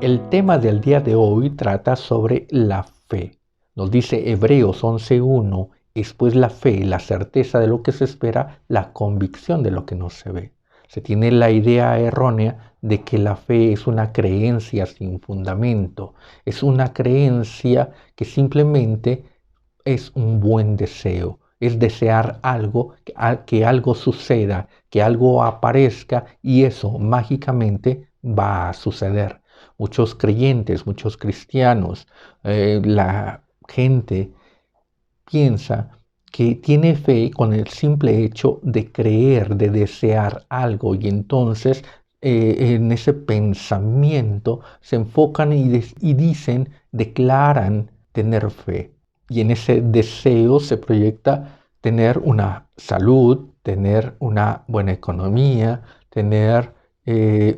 El tema del día de hoy trata sobre la fe. Nos dice Hebreos 11:1, es pues la fe, la certeza de lo que se espera, la convicción de lo que no se ve. Se tiene la idea errónea de que la fe es una creencia sin fundamento, es una creencia que simplemente es un buen deseo, es desear algo, que algo suceda, que algo aparezca y eso mágicamente va a suceder. Muchos creyentes, muchos cristianos, la gente piensa que tiene fe con el simple hecho de creer, de desear algo y entonces en ese pensamiento se enfocan y dicen, declaran tener fe. Y en ese deseo se proyecta tener una salud, tener una buena economía, tener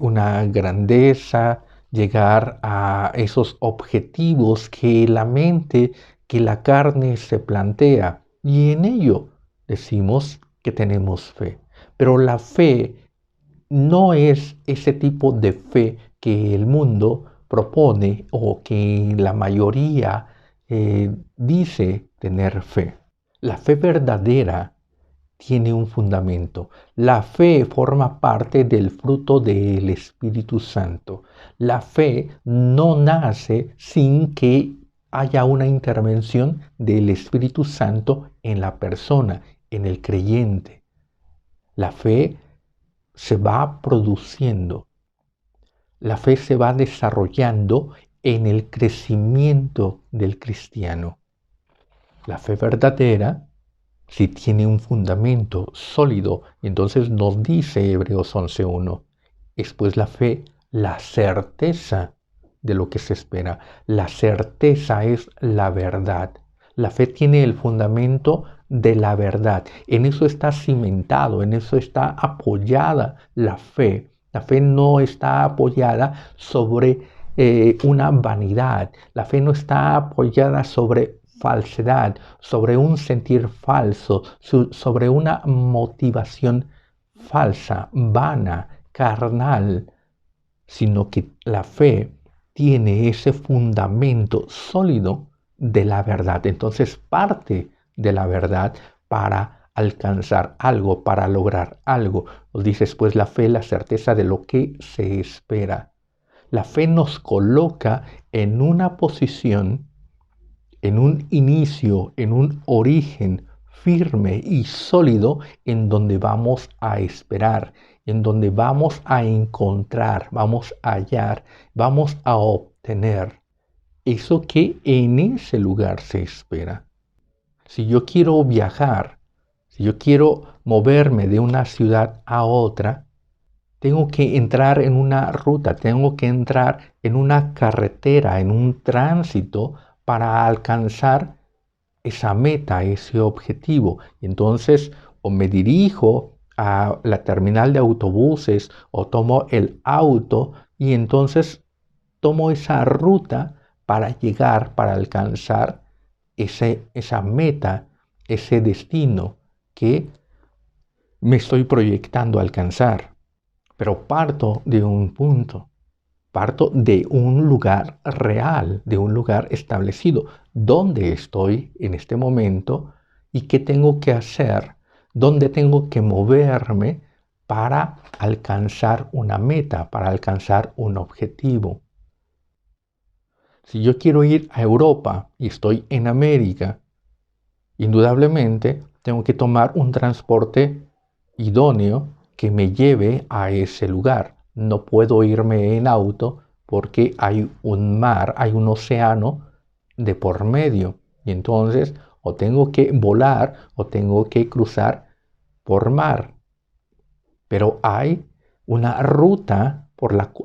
una grandeza, llegar a esos objetivos que la mente, que la carne se plantea. Y en ello decimos que tenemos fe. Pero la fe no es ese tipo de fe que el mundo propone o que la mayoría dice tener fe. La fe verdadera tiene un fundamento. La fe forma parte del fruto del Espíritu Santo. La fe no nace sin que haya una intervención del Espíritu Santo en la persona, en el creyente. La fe se va produciendo. La fe se va desarrollando en el crecimiento del cristiano. La fe verdadera, si tiene un fundamento sólido, entonces nos dice Hebreos 11:1, es pues la fe, la certeza de lo que se espera. La certeza es la verdad. La fe tiene el fundamento de la verdad. En eso está cimentado, en eso está apoyada la fe. La fe no está apoyada sobre una vanidad. La fe no está apoyada sobre falsedad, sobre un sentir falso, sobre una motivación falsa, vana, carnal, sino que la fe tiene ese fundamento sólido de la verdad. Entonces parte de la verdad para alcanzar algo, para lograr algo. Nos dice pues la fe, la certeza de lo que se espera. La fe nos coloca en una posición, en un inicio, en un origen firme y sólido en donde vamos a esperar, en donde vamos a encontrar, vamos a hallar, vamos a obtener eso que en ese lugar se espera. Si yo quiero viajar, si yo quiero moverme de una ciudad a otra, tengo que entrar en una ruta, tengo que entrar en una carretera, en un tránsito para alcanzar esa meta, ese objetivo. Entonces, o me dirijo a la terminal de autobuses o tomo el auto y entonces tomo esa ruta para llegar, para alcanzar esa meta, ese destino que me estoy proyectando a alcanzar. Pero parto de un punto, parto de un lugar real, de un lugar establecido. ¿Dónde estoy en este momento y qué tengo que hacer? ¿Dónde tengo que moverme para alcanzar una meta, para alcanzar un objetivo? Si yo quiero ir a Europa y estoy en América, indudablemente tengo que tomar un transporte idóneo que me lleve a ese lugar. No puedo irme en auto porque hay un mar, hay un océano de por medio. Y entonces o tengo que volar o tengo que cruzar por mar. Pero hay una ruta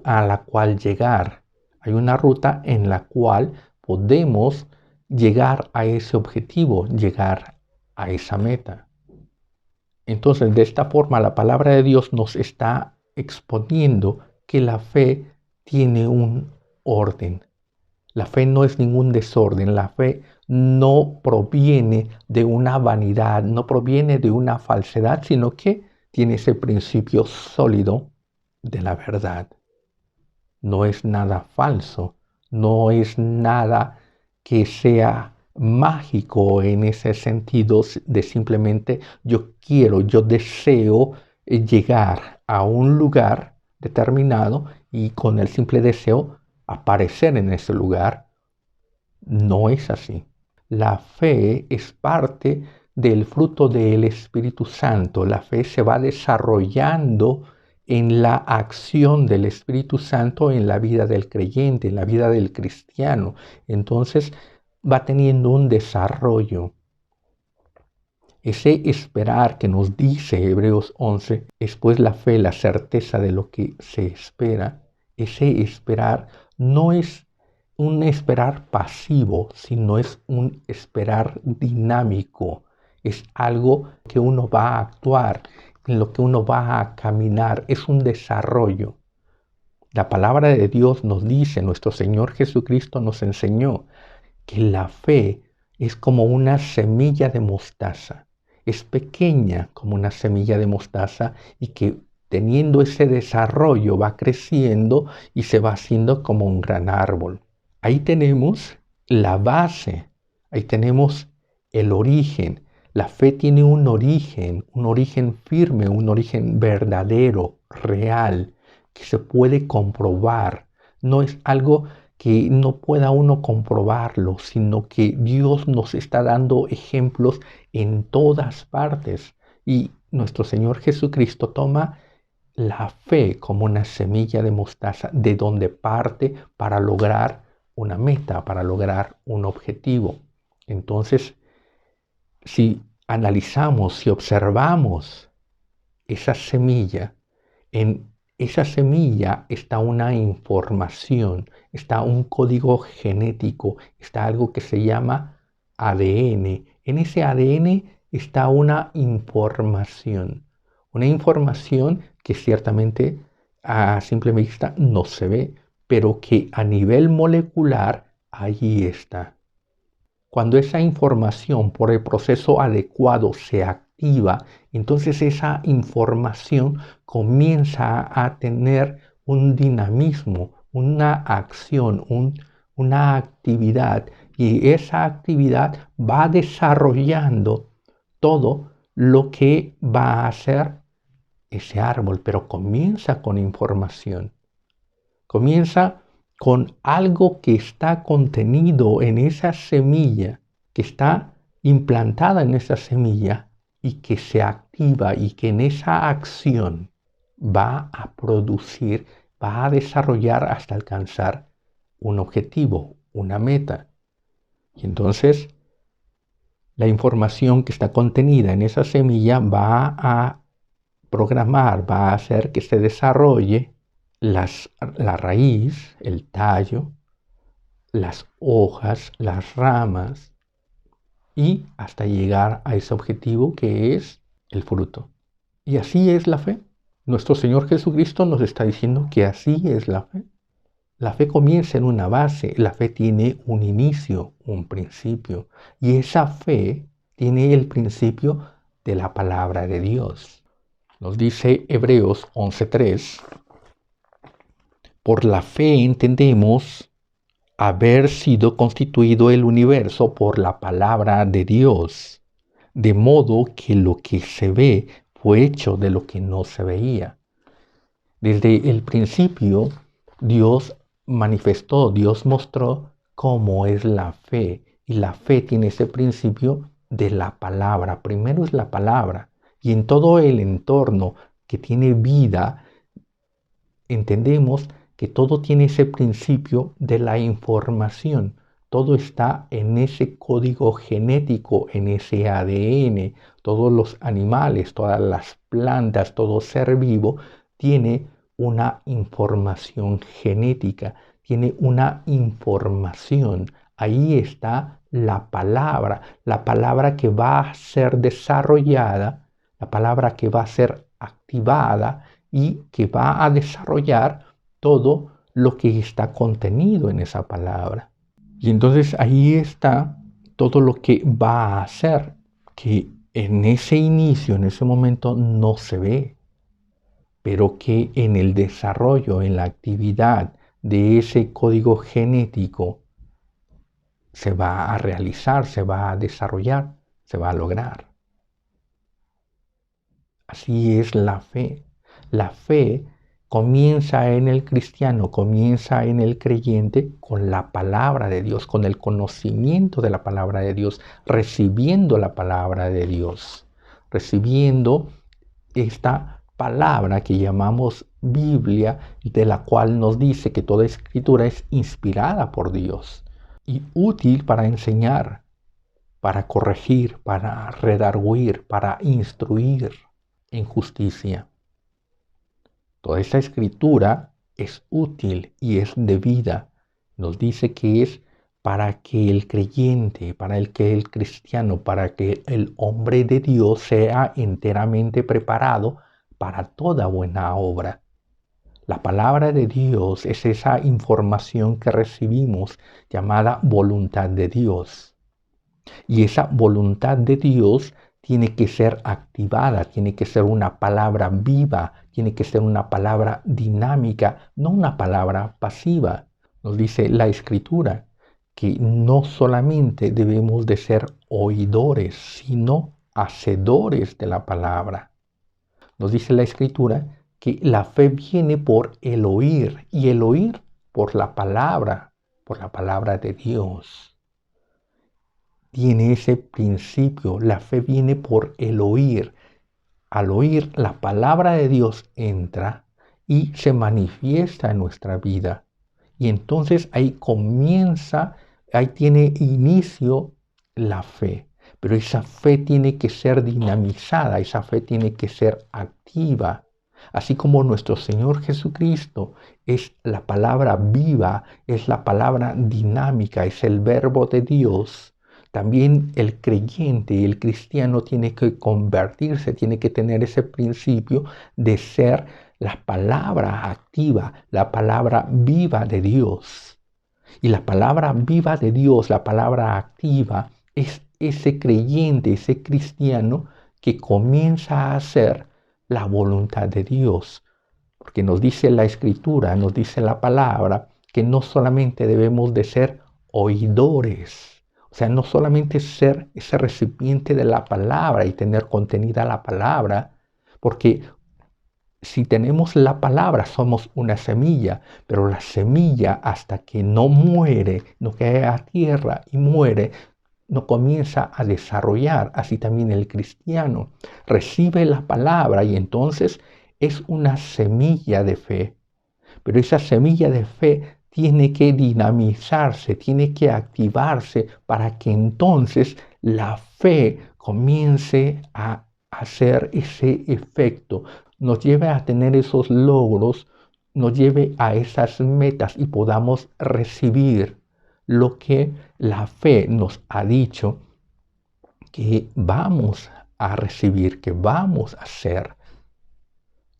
a la cual llegar. Hay una ruta en la cual podemos llegar a ese objetivo, llegar a esa meta. Entonces, de esta forma, la palabra de Dios nos está exponiendo que la fe tiene un orden. La fe no es ningún desorden. La fe no proviene de una vanidad, no proviene de una falsedad, sino que tiene ese principio sólido de la verdad. no es nada falso, no es nada que sea mágico en ese sentido de simplemente yo deseo llegar a un lugar determinado y con el simple deseo aparecer en ese lugar. No es así. La fe es parte del fruto del Espíritu Santo. La fe se va desarrollando en la acción del Espíritu Santo en la vida del creyente, en la vida del cristiano. Entonces va teniendo un desarrollo. Ese esperar que nos dice Hebreos 11 es pues la fe, la certeza de lo que se espera. Ese esperar no es un esperar pasivo, sino es un esperar dinámico. Es algo que uno va a actuar, en lo que uno va a caminar. Es un desarrollo. La palabra de Dios nos dice, nuestro Señor Jesucristo nos enseñó que la fe es como una semilla de mostaza. Es pequeña como una semilla de mostaza y que teniendo ese desarrollo va creciendo y se va haciendo como un gran árbol. Ahí tenemos la base, ahí tenemos el origen. La fe tiene un origen firme, un origen verdadero, real, que se puede comprobar. No es algo que no pueda uno comprobarlo, sino que Dios nos está dando ejemplos en todas partes. Y nuestro Señor Jesucristo toma la fe como una semilla de mostaza de donde parte para lograr una meta, para lograr un objetivo. Entonces, si analizamos, si observamos esa semilla, en esa semilla está una información, está un código genético, está algo que se llama ADN. En ese ADN está una información que ciertamente a simple vista no se ve, pero que a nivel molecular allí está. Cuando esa información por el proceso adecuado se activa, entonces esa información comienza a tener un dinamismo, una acción, una actividad, y esa actividad va desarrollando todo lo que va a hacer ese árbol, pero comienza con información, comienza con algo que está contenido en esa semilla, que está implantada en esa semilla y que se activa y que en esa acción va a producir, va a desarrollar hasta alcanzar un objetivo, una meta. Y entonces la información que está contenida en esa semilla va a programar, va a hacer que se desarrolle la raíz, el tallo, las hojas, las ramas y hasta llegar a ese objetivo que es el fruto. Y así es la fe. Nuestro Señor Jesucristo nos está diciendo que así es la fe. La fe comienza en una base, la fe tiene un inicio, un principio, y esa fe tiene el principio de la palabra de Dios. Nos dice Hebreos 11:3, por la fe entendemos haber sido constituido el universo por la palabra de Dios, de modo que lo que se ve fue hecho de lo que no se veía. Desde el principio, Dios manifestó, Dios mostró cómo es la fe. Y la fe tiene ese principio de la palabra. Primero es la palabra. Y en todo el entorno que tiene vida, entendemos que todo tiene ese principio de la información. Todo está en ese código genético, en ese ADN. Todos los animales, todas las plantas, todo ser vivo tiene una información genética, tiene una información. Ahí está la palabra que va a ser desarrollada, la palabra que va a ser activada y que va a desarrollar todo lo que está contenido en esa palabra. Y entonces ahí está todo lo que va a hacer, que en ese inicio, en ese momento no se ve, pero que en el desarrollo, en la actividad de ese código genético se va a realizar, se va a desarrollar, se va a lograr. Así es la fe. La fe comienza en el cristiano, comienza en el creyente con la palabra de Dios, con el conocimiento de la palabra de Dios, recibiendo la palabra de Dios, recibiendo esta palabra que llamamos Biblia, de la cual nos dice que toda escritura es inspirada por Dios y útil para enseñar, para corregir, para redarguir, para instruir en justicia. Toda esta escritura es útil y es debida. Nos dice que es para que el creyente, para que el cristiano, para que el hombre de Dios sea enteramente preparado para toda buena obra. La palabra de Dios es esa información que recibimos llamada voluntad de Dios. Y esa voluntad de Dios tiene que ser activada, tiene que ser una palabra viva, tiene que ser una palabra dinámica, no una palabra pasiva. Nos dice la Escritura que no solamente debemos de ser oidores, sino hacedores de la palabra. Nos dice la Escritura que la fe viene por el oír y el oír por la palabra de Dios. Tiene ese principio, la fe viene por el oír. Al oír, la palabra de Dios entra y se manifiesta en nuestra vida. Y entonces ahí tiene inicio la fe. Pero esa fe tiene que ser dinamizada, esa fe tiene que ser activa. Así como nuestro Señor Jesucristo es la palabra viva, es la palabra dinámica, es el verbo de Dios. También el creyente, el cristiano tiene que convertirse, tiene que tener ese principio de ser la palabra activa, la palabra viva de Dios. Y la palabra viva de Dios, la palabra activa, es ese creyente, ese cristiano que comienza a hacer la voluntad de Dios. Porque nos dice la Escritura, nos dice la palabra, que no solamente debemos de ser oidores, o sea, no solamente ser ese recipiente de la palabra y tener contenida la palabra, porque si tenemos la palabra somos una semilla, pero la semilla hasta que no muere, no cae a tierra y muere, no comienza a desarrollar. Así también el cristiano recibe la palabra y entonces es una semilla de fe. Pero esa semilla de fe tiene que dinamizarse, tiene que activarse para que entonces la fe comience a hacer ese efecto, nos lleve a tener esos logros, nos lleve a esas metas y podamos recibir lo que la fe nos ha dicho que vamos a recibir, que vamos a hacer.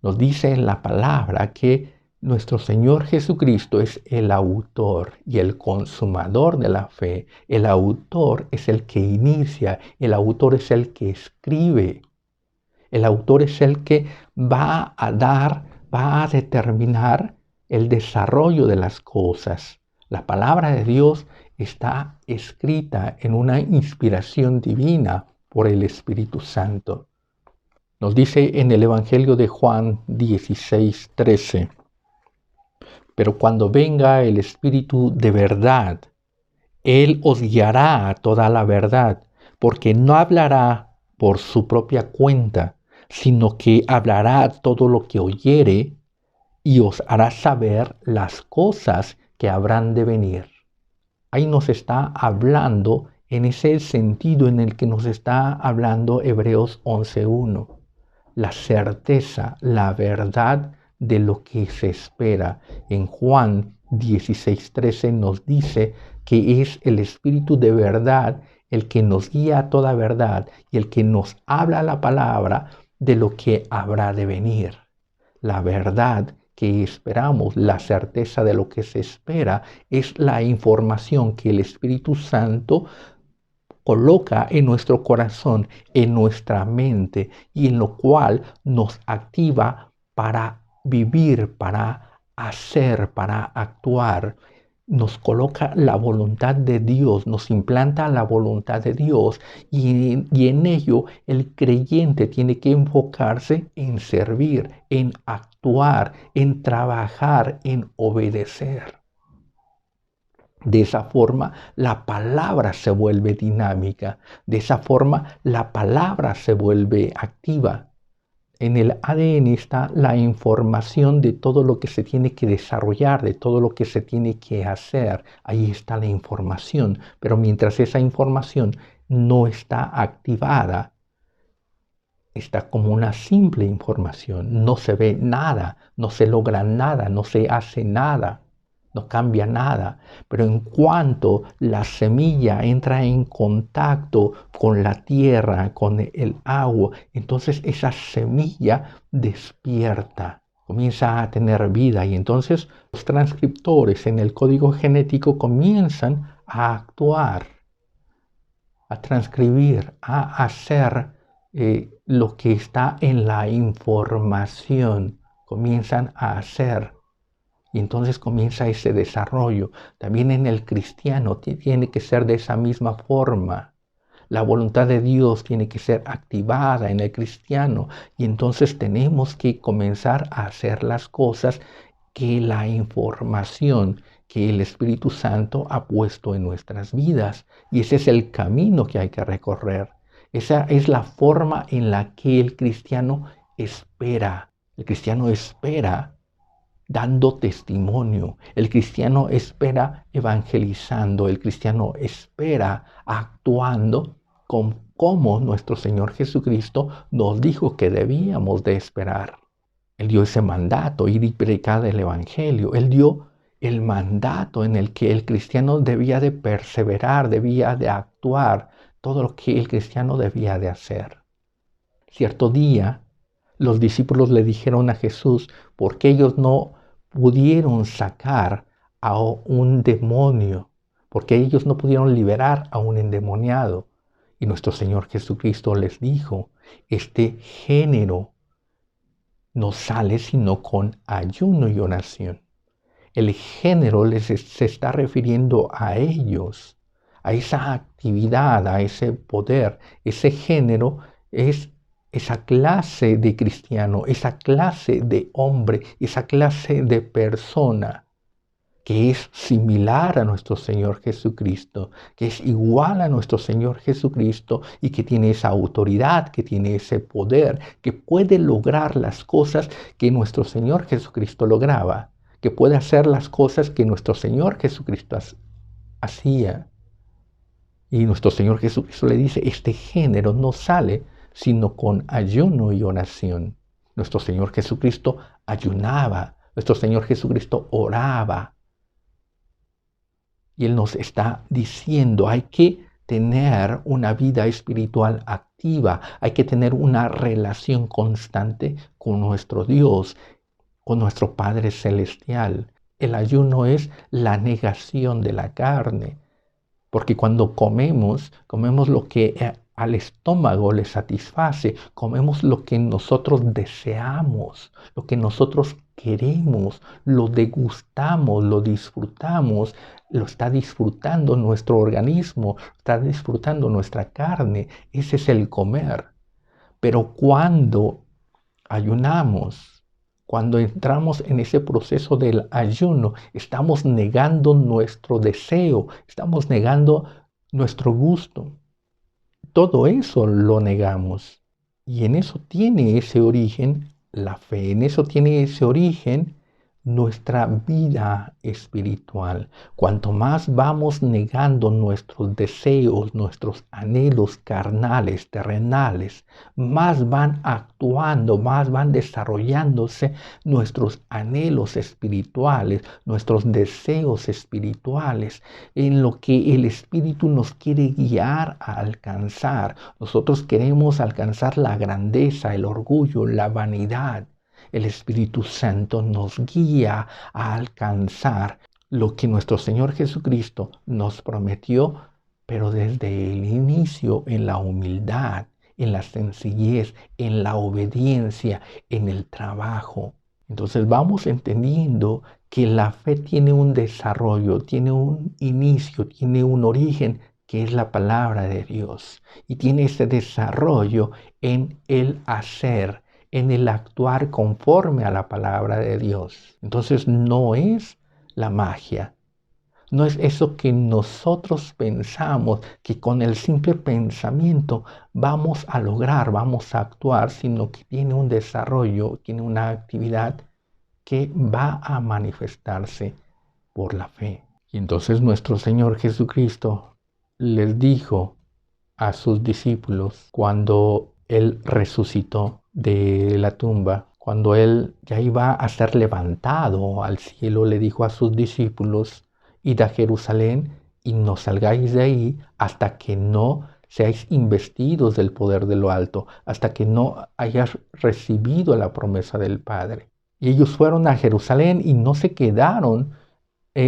Nos dice en la palabra que nuestro Señor Jesucristo es el autor y el consumador de la fe. El autor es el que inicia, el autor es el que escribe. El autor es el que va a determinar el desarrollo de las cosas. La palabra de Dios está escrita en una inspiración divina por el Espíritu Santo. Nos dice en el Evangelio de Juan 16:13, pero cuando venga el Espíritu de verdad, Él os guiará a toda la verdad, porque no hablará por su propia cuenta, sino que hablará todo lo que oyere y os hará saber las cosas que habrán de venir. Ahí nos está hablando en ese sentido en el que nos está hablando Hebreos 11:1. La certeza, la verdad de lo que se espera. En Juan 16:13 nos dice que es el Espíritu de verdad el que nos guía a toda verdad y el que nos habla la palabra de lo que habrá de venir. La verdad que esperamos, la certeza de lo que se espera, es la información que el Espíritu Santo coloca en nuestro corazón, en nuestra mente y en lo cual nos activa para vivir, para hacer, para actuar, nos coloca la voluntad de Dios, nos implanta la voluntad de Dios y en ello el creyente tiene que enfocarse en servir, en actuar, en trabajar, en obedecer. De esa forma la palabra se vuelve dinámica, de esa forma la palabra se vuelve activa. En el ADN está la información de todo lo que se tiene que desarrollar, de todo lo que se tiene que hacer. Ahí está la información. Pero mientras esa información no está activada, está como una simple información. No se ve nada, no se logra nada, no se hace nada, no cambia nada. Pero en cuanto la semilla entra en contacto con la tierra, con el agua, entonces esa semilla despierta, comienza a tener vida y entonces los transcriptores en el código genético comienzan a actuar, a transcribir, a hacer lo que está en la información, comienzan a hacer. Y entonces comienza ese desarrollo. También en el cristiano tiene que ser de esa misma forma. La voluntad de Dios tiene que ser activada en el cristiano. Y entonces tenemos que comenzar a hacer las cosas que la información que el Espíritu Santo ha puesto en nuestras vidas. Y ese es el camino que hay que recorrer. Esa es la forma en la que el cristiano espera. El cristiano espera dando testimonio. El cristiano espera evangelizando. El cristiano espera actuando como nuestro Señor Jesucristo nos dijo que debíamos de esperar. Él dio ese mandato, ir y predicar el evangelio. Él dio el mandato en el que el cristiano debía de perseverar, debía de actuar, todo lo que el cristiano debía de hacer. Cierto día, los discípulos le dijeron a Jesús por qué ellos no pudieron sacar a un demonio, porque ellos no pudieron liberar a un endemoniado. Y nuestro Señor Jesucristo les dijo, este género no sale sino con ayuno y oración. El género se está refiriendo a ellos, a esa actividad, a ese poder. Ese género es esa clase de cristiano, esa clase de hombre, esa clase de persona que es similar a nuestro Señor Jesucristo, que es igual a nuestro Señor Jesucristo y que tiene esa autoridad, que tiene ese poder, que puede lograr las cosas que nuestro Señor Jesucristo lograba, que puede hacer las cosas que nuestro Señor Jesucristo hacía. Y nuestro Señor Jesucristo le dice, este género no sale sino con ayuno y oración. Nuestro Señor Jesucristo ayunaba, nuestro Señor Jesucristo oraba. Y Él nos está diciendo, hay que tener una vida espiritual activa, hay que tener una relación constante con nuestro Dios, con nuestro Padre Celestial. El ayuno es la negación de la carne, porque cuando comemos lo que al estómago le satisface, comemos lo que nosotros deseamos, lo que nosotros queremos, lo degustamos, lo disfrutamos, lo está disfrutando nuestro organismo, está disfrutando nuestra carne. Ese es el comer. Pero cuando ayunamos, cuando entramos en ese proceso del ayuno, estamos negando nuestro deseo, estamos negando nuestro gusto. Todo eso lo negamos. Y en eso tiene ese origen la fe, en eso tiene ese origen nuestra vida espiritual. Cuanto más vamos negando nuestros deseos, nuestros anhelos carnales, terrenales, más van actuando, más van desarrollándose nuestros anhelos espirituales, nuestros deseos espirituales, en lo que el Espíritu nos quiere guiar a alcanzar. Nosotros queremos alcanzar la grandeza, el orgullo, la vanidad. El Espíritu Santo nos guía a alcanzar lo que nuestro Señor Jesucristo nos prometió, pero desde el inicio en la humildad, en la sencillez, en la obediencia, en el trabajo. Entonces vamos entendiendo que la fe tiene un desarrollo, tiene un inicio, tiene un origen, que es la palabra de Dios. Y tiene ese desarrollo en el hacer, en el actuar conforme a la palabra de Dios. Entonces no es la magia. No es eso que nosotros pensamos, que con el simple pensamiento vamos a lograr, vamos a actuar, sino que tiene un desarrollo, tiene una actividad que va a manifestarse por la fe. Y entonces nuestro Señor Jesucristo les dijo a sus discípulos cuando Él resucitó de la tumba, cuando Él ya iba a ser levantado al cielo, le dijo a sus discípulos: id a Jerusalén y no salgáis de ahí hasta que no seáis investidos del poder de lo alto, hasta que no hayas recibido la promesa del Padre. Y ellos fueron a Jerusalén y no se quedaron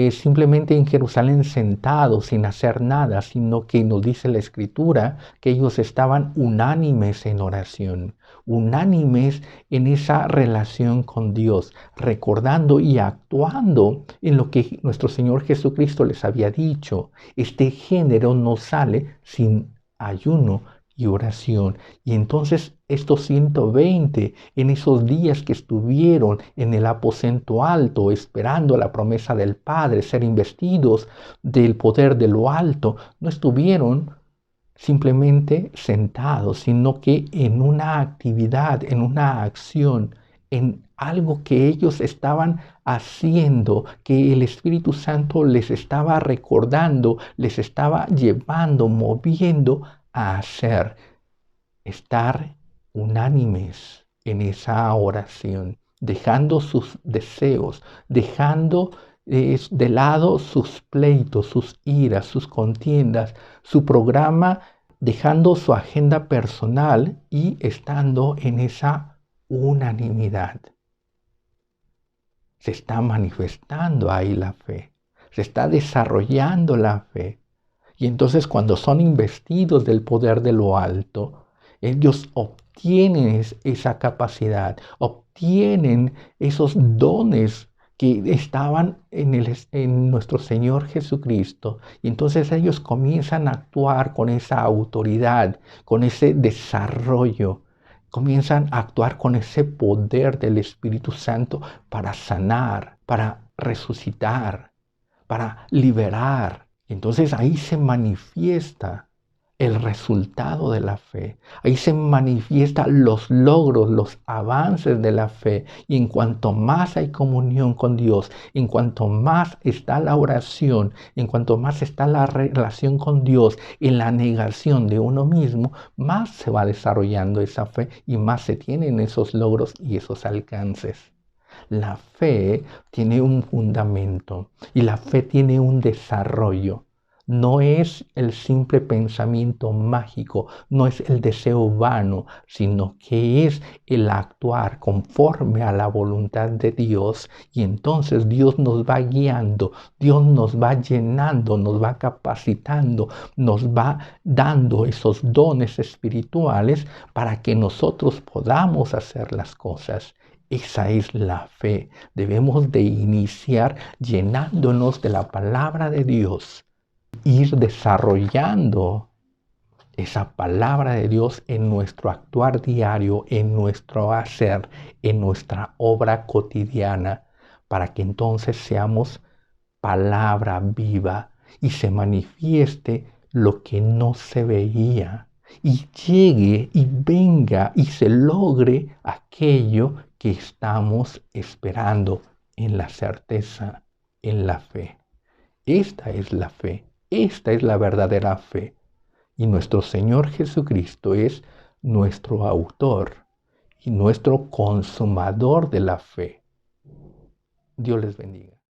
simplemente en Jerusalén sentados sin hacer nada, sino que nos dice la Escritura que ellos estaban unánimes en oración, unánimes en esa relación con Dios, recordando y actuando en lo que nuestro Señor Jesucristo les había dicho. Este género no sale sin ayuno y oración. Y entonces estos 120, en esos días que estuvieron en el aposento alto, esperando la promesa del Padre, ser investidos del poder de lo alto, no estuvieron simplemente sentados, sino que en una actividad, en una acción, en algo que ellos estaban haciendo, que el Espíritu Santo les estaba recordando, les estaba llevando, moviendo a hacer, estar unánimes en esa oración, dejando sus deseos, dejando de lado sus pleitos, sus iras, sus contiendas, su programa, dejando su agenda personal y estando en esa unanimidad. Se está manifestando ahí la fe, se está desarrollando la fe. Y entonces cuando son investidos del poder de lo alto, ellos obtienen esa capacidad, obtienen esos dones que estaban en nuestro Señor Jesucristo. Y entonces ellos comienzan a actuar con esa autoridad, con ese desarrollo. Comienzan a actuar con ese poder del Espíritu Santo para sanar, para resucitar, para liberar. Entonces ahí se manifiesta el resultado de la fe. Ahí se manifiestan los logros, los avances de la fe. Y en cuanto más hay comunión con Dios, en cuanto más está la oración, en cuanto más está la relación con Dios, en la negación de uno mismo, más se va desarrollando esa fe y más se tienen esos logros y esos alcances. La fe tiene un fundamento y la fe tiene un desarrollo. No es el simple pensamiento mágico, no es el deseo vano, sino que es el actuar conforme a la voluntad de Dios. Y entonces Dios nos va guiando, Dios nos va llenando, nos va capacitando, nos va dando esos dones espirituales para que nosotros podamos hacer las cosas. Esa es la fe. Debemos de iniciar llenándonos de la palabra de Dios, ir desarrollando esa palabra de Dios en nuestro actuar diario, en nuestro hacer, en nuestra obra cotidiana, para que entonces seamos palabra viva y se manifieste lo que no se veía y llegue y venga y se logre aquello que estamos esperando en la certeza, en la fe. Esta es la fe, esta es la verdadera fe. Y nuestro Señor Jesucristo es nuestro autor y nuestro consumador de la fe. Dios les bendiga.